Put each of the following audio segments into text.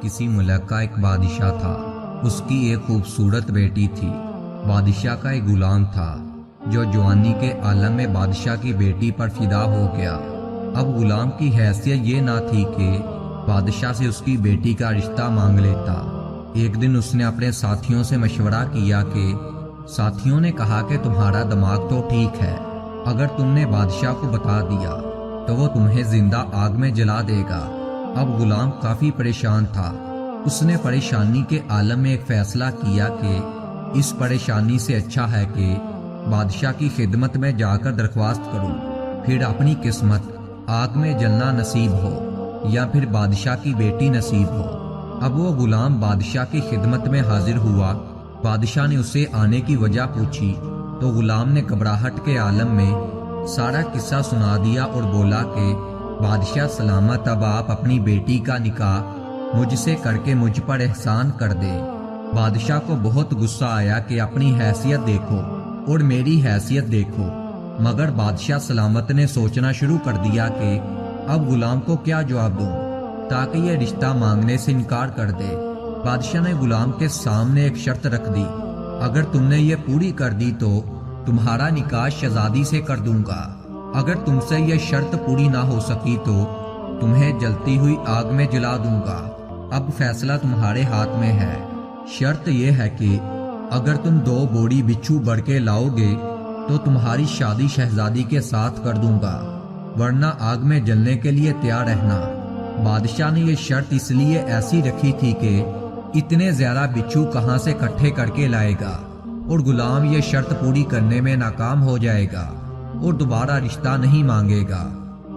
کسی ملک کا ایک بادشاہ تھا۔ اس کی ایک خوبصورت بیٹی تھی۔ بادشاہ کا ایک غلام تھا جو جوانی کے عالم میں بادشاہ کی بیٹی پر فدا ہو گیا۔ اب غلام کی حیثیت یہ نہ تھی کہ بادشاہ سے اس کی بیٹی کا رشتہ مانگ لیتا۔ ایک دن اس نے اپنے ساتھیوں سے مشورہ کیا کہ ساتھیوں نے کہا کہ تمہارا دماغ تو ٹھیک ہے، اگر تم نے بادشاہ کو بتا دیا تو وہ تمہیں زندہ آگ میں جلا دے گا۔ اب غلام کافی پریشان تھا۔ اس نے پریشانی کے عالم میں ایک فیصلہ کیا کہ اس پریشانی سے اچھا ہے کہ بادشاہ کی خدمت میں جا کر درخواست کروں، پھر اپنی قسمت آگ میں جلنا نصیب ہو یا پھر بادشاہ کی بیٹی نصیب ہو۔ اب وہ غلام بادشاہ کی خدمت میں حاضر ہوا۔ بادشاہ نے اسے آنے کی وجہ پوچھی تو غلام نے گھبراہٹ کے عالم میں سارا قصہ سنا دیا اور بولا کہ بادشاہ سلامت، اب آپ اپنی بیٹی کا نکاح مجھ سے کر کے مجھ پر احسان کر دے۔ بادشاہ کو بہت غصہ آیا کہ اپنی حیثیت دیکھو اور میری حیثیت دیکھو، مگر بادشاہ سلامت نے سوچنا شروع کر دیا کہ اب غلام کو کیا جواب دوں تاکہ یہ رشتہ مانگنے سے انکار کر دے۔ بادشاہ نے غلام کے سامنے ایک شرط رکھ دی، اگر تم نے یہ پوری کر دی تو تمہارا نکاح شہزادی سے کر دوں گا، اگر تم سے یہ شرط پوری نہ ہو سکی تو تمہیں جلتی ہوئی آگ میں جلا دوں گا۔ اب فیصلہ تمہارے ہاتھ میں ہے۔ شرط یہ ہے کہ اگر تم 2 بوڑی بچھو بڑھ کے لاؤ گے تو تمہاری شادی شہزادی کے ساتھ کر دوں گا، ورنہ آگ میں جلنے کے لیے تیار رہنا۔ بادشاہ نے یہ شرط اس لیے ایسی رکھی تھی کہ اتنے زیادہ بچھو کہاں سے اکٹھے کر کے لائے گا، اور غلام یہ شرط پوری کرنے میں ناکام ہو جائے گا اور دوبارہ رشتہ نہیں مانگے گا۔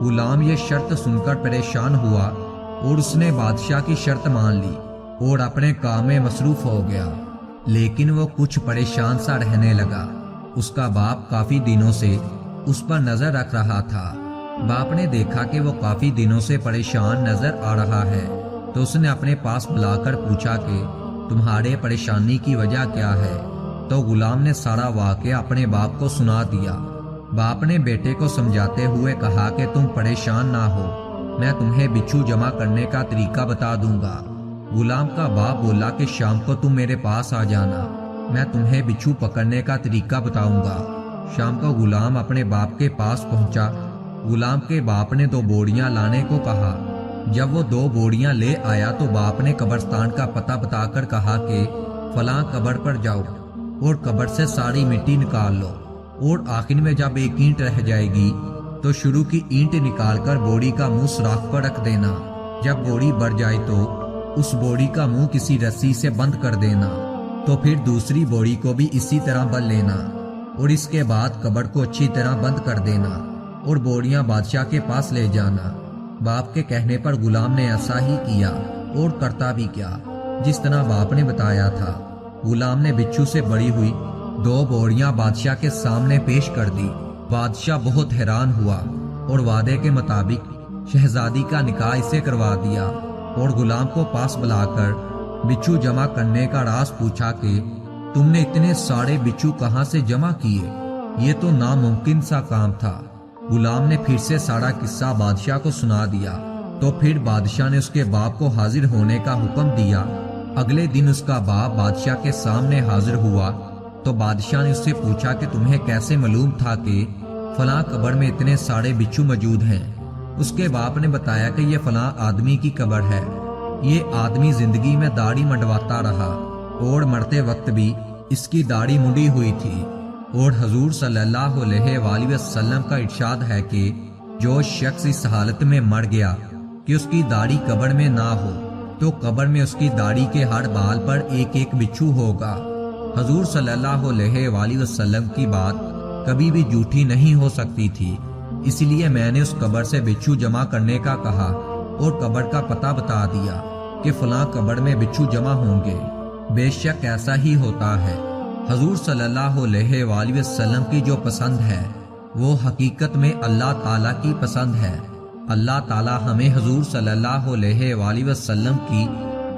غلام یہ شرط سن کر پریشان ہوا اور اس نے بادشاہ کی شرط مان لی اور اپنے کام میں مصروف ہو گیا، لیکن وہ کچھ پریشان سا رہنے لگا۔ اس کا باپ کافی دنوں سے اس پر نظر رکھ رہا تھا۔ باپ نے دیکھا کہ وہ کافی دنوں سے پریشان نظر آ رہا ہے تو اس نے اپنے پاس بلا کر پوچھا کہ تمہارے پریشانی کی وجہ کیا ہے؟ تو غلام نے سارا واقعہ اپنے باپ کو سنا دیا۔ باپ نے بیٹے کو سمجھاتے ہوئے کہا کہ تم پریشان نہ ہو، میں تمہیں بچھو جمع کرنے کا طریقہ بتا دوں گا۔ غلام کا باپ بولا کہ شام کو تم میرے پاس آ جانا، میں تمہیں بچھو پکڑنے کا طریقہ بتاؤں گا۔ شام کو غلام اپنے باپ کے پاس پہنچا۔ غلام کے باپ نے 2 بوڑیاں لانے کو کہا۔ جب وہ 2 بوڑیاں لے آیا تو باپ نے قبرستان کا پتہ بتا کر کہا کہ فلاں قبر پر جاؤ اور قبر سے ساری مٹی نکال لو، اور آخر میں جب ایک اینٹ رہ جائے گی تو شروع کی اینٹ نکال کر بوڑی کا منہ سوراخ پر رکھ دینا۔ جب بوڑی بڑھ جائے تو اس بوڑی کا منہ کسی رسی سے بند کر دینا، تو پھر دوسری بوڑی کو بھی اسی طرح بند لینا، اور اس کے بعد قبر کو اچھی طرح بند کر دینا اور بوڑیاں بادشاہ کے پاس لے جانا۔ باپ کے کہنے پر غلام نے ایسا ہی کیا اور کرتا بھی کیا جس طرح باپ نے بتایا تھا۔ غلام نے بچھو سے بڑی ہوئی 2 بوڑیاں بادشاہ کے سامنے پیش کر دی۔ بادشاہ بہت حیران ہوا اور وعدے کے مطابق شہزادی کا نکاح اسے کروا دیا، اور غلام کو پاس بلا کر بچھو جمع کرنے کا راز پوچھا کہ تم نے اتنے سارے بچھو کہاں سے جمع کیے؟ یہ تو ناممکن سا کام تھا۔ غلام نے پھر سے سارا قصہ بادشاہ کو سنا دیا تو پھر بادشاہ نے اس کے باپ کو حاضر ہونے کا حکم دیا۔ اگلے دن اس کا باپ بادشاہ کے سامنے حاضر ہوا تو بادشاہ نے اس سے پوچھا کہ تمہیں کیسے معلوم تھا کہ فلاں قبر میں اتنے سارے بچھو موجود ہیں؟ اس کے باپ نے بتایا کہ یہ فلاں آدمی کی قبر ہے۔ یہ آدمی زندگی میں داڑھی منڈواتا رہا اور مرتے وقت بھی اس کی داڑھی منڈی ہوئی تھی، اور حضور صلی اللہ علیہ وآلہ وسلم کا ارشاد ہے کہ جو شخص اس حالت میں مر گیا کہ اس کی داڑھی قبر میں نہ ہو تو قبر میں اس کی داڑھی کے ہر بال پر ایک ایک بچھو ہوگا۔ حضور صلی اللہ علیہ وآلہ وسلم کی بات کبھی بھی جھوٹی نہیں ہو سکتی تھی، اس لیے میں نے اس قبر سے بچھو جمع کرنے کا کہا اور قبر کا پتہ بتا دیا کہ فلاں قبر میں بچھو جمع ہوں گے۔ بے شک ایسا ہی ہوتا ہے۔ حضور صلی اللہ علیہ وآلہ وسلم کی جو پسند ہے وہ حقیقت میں اللہ تعالیٰ کی پسند ہے۔ اللہ تعالیٰ ہمیں حضور صلی اللہ علیہ وآلہ وسلم کی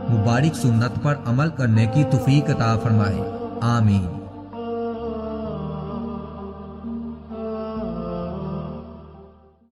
مبارک سنت پر عمل کرنے کی توفیق عطا فرمائے، آمین۔